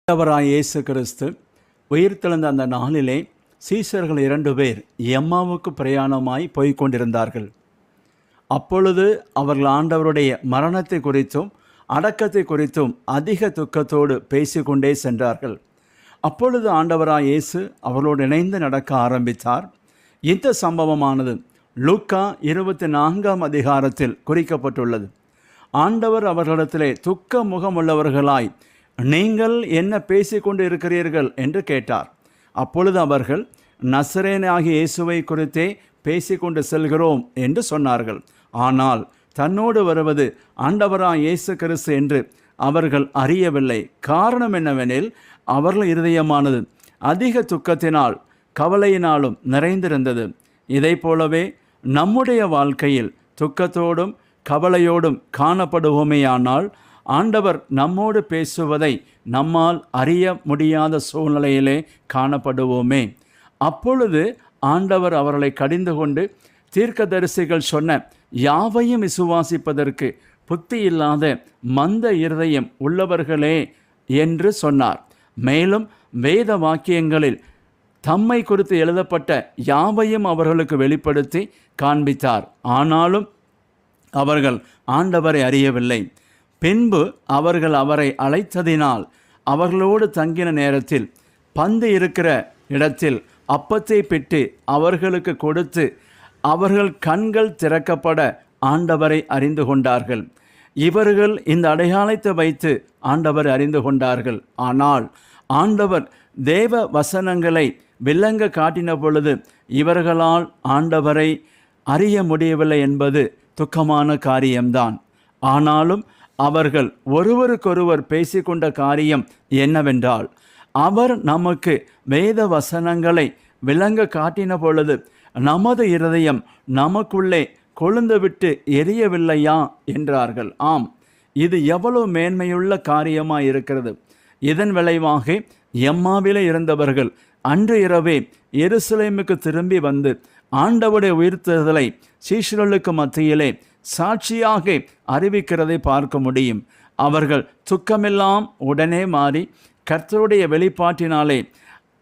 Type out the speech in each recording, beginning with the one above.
ஆண்டவராய் இயேசு கிறிஸ்து உயிர்த்தெழுந்த அந்த நாளிலே சீஷர்கள் 2 பேர் எம்மாவுக்கு பிரயாணமாய் போய்கொண்டிருந்தார்கள். அப்பொழுது அவர்கள் ஆண்டவருடைய மரணத்தை குறித்தும் அடக்கத்தை குறித்தும் அதிக துக்கத்தோடு பேசிக்கொண்டே சென்றார்கள். அப்பொழுது ஆண்டவராய் இயேசு அவர்களோடு இணைந்து நடக்க ஆரம்பித்தார். இந்த சம்பவமானது லூக்கா 24ஆம் அதிகாரத்தில் குறிக்கப்பட்டுள்ளது. ஆண்டவர் அவர்களிடத்திலே துக்க முகமுள்ளவர்களாய், நீங்கள் என்ன பேசிக்கொண்டு இருக்கிறீர்கள் என்று கேட்டார். அப்பொழுது அவர்கள், நசரேயனாகிய இயேசுவை குறித்தே பேசிக்கொண்டு செல்கிறோம் என்று சொன்னார்கள். ஆனால் தன்னோடு வருவது ஆண்டவராய் இயேசு கிறிஸ்து என்று அவர்கள் அறியவில்லை. காரணம் என்னவெனில், அவர்கள் இருதயமானது அதிக துக்கத்தினால் கவலையினாலும் நிறைந்திருந்தது. இதை போலவே நம்முடைய வாழ்க்கையில் துக்கத்தோடும் கவலையோடும் காணப்படுவோமேயானால் ஆண்டவர் நம்மோடு பேசுவதை நம்மால் அறிய முடியாத சூழ்நிலையிலே காணப்படுவோமே. அப்பொழுது ஆண்டவர் அவர்களை கடிந்து கொண்டு, தீர்க்கதரிசிகள் சொன்ன யாவையும் விசுவாசிப்பதற்கு புத்தி இல்லாத மந்த இருதயம் உள்ளவர்களே என்று சொன்னார். மேலும் வேத வாக்கியங்களில் தம்மை குறித்து எழுதப்பட்ட யாவையும் அவர்களுக்கு வெளிப்படுத்தி காண்பித்தார். ஆனாலும் அவர்கள் ஆண்டவரை அறியவில்லை. பின்பு அவர்கள் அவரை அழைத்ததினால் அவர்களோடு தங்கின நேரத்தில் பந்து இருக்கிற இடத்தில் அப்பத்தை பிட்டு அவர்களுக்கு கொடுத்து அவர்கள் கண்கள் திறக்கப்பட ஆண்டவரை அறிந்து கொண்டார்கள். இவர்கள் இந்த அடையாளத்தை வைத்து ஆண்டவரை அறிந்து கொண்டார்கள். ஆனால் ஆண்டவர் தேவ வசனங்களை விளங்க காட்டின பொழுது இவர்களால் ஆண்டவரை அறிய முடியவில்லை என்பது துக்கமான காரியம்தான். ஆனாலும் அவர்கள் ஒருவருக்கொருவர் பேசிக்கொண்ட காரியம் என்னவென்றால், அவர் நமக்கு வேத வசனங்களை விளங்க காட்டின பொழுது நமது இருதயம் நமக்குள்ளே கொழுந்துவிட்டு எரியவில்லையா என்றார்கள். ஆம், இது எவ்வளவு மேன்மையுள்ள காரியமாக இருக்கிறது. இதன் விளைவாக எம்மாவிலே இருந்தவர்கள் அன்று இரவே எருசலேமுக்கு திரும்பி வந்து ஆண்டவருடைய உயிர்த்தெழுதலை சீஷர்களுக்கு மத்தியிலே சாட்சியாக அறிவிக்கிறதை பார்க்க முடியும். அவர்கள் துக்கமெல்லாம் உடனே மாறி கர்த்தருடைய வெளிப்பாட்டினாலே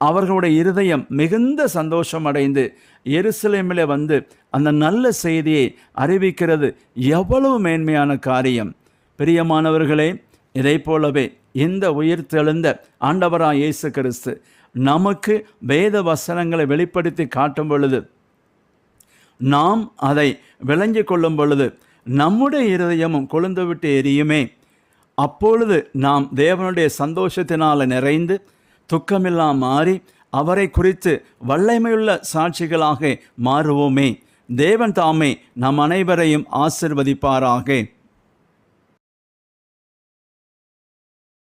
அவர்களுடைய இருதயம் மிகுந்த சந்தோஷம் அடைந்து எருசலேமிலே வந்து அந்த நல்ல செய்தியை அறிவிக்கிறது எவ்வளவு மேன்மையான காரியம். பிரியமானவர்களே, இதை போலவே இந்த உயிர்த்தெழுந்த ஆண்டவராய் இயேசு கிறிஸ்து நமக்கு வேத வசனங்களை வெளிப்படுத்தி காட்டும் பொழுது, நாம் அதை விளங்கி கொள்ளும் பொழுது நம்முடைய இருதயமும் கொழுந்துவிட்டு எரியுமே. அப்பொழுது நாம் தேவனுடைய சந்தோஷத்தினால் நிறைந்து துக்கமில்லாம் மாறி அவரை குறித்து வல்லமையுள்ள சாட்சிகளாக மாறுவோமே. தேவன் தாமே நம் அனைவரையும் ஆசிர்வதிப்பாராக.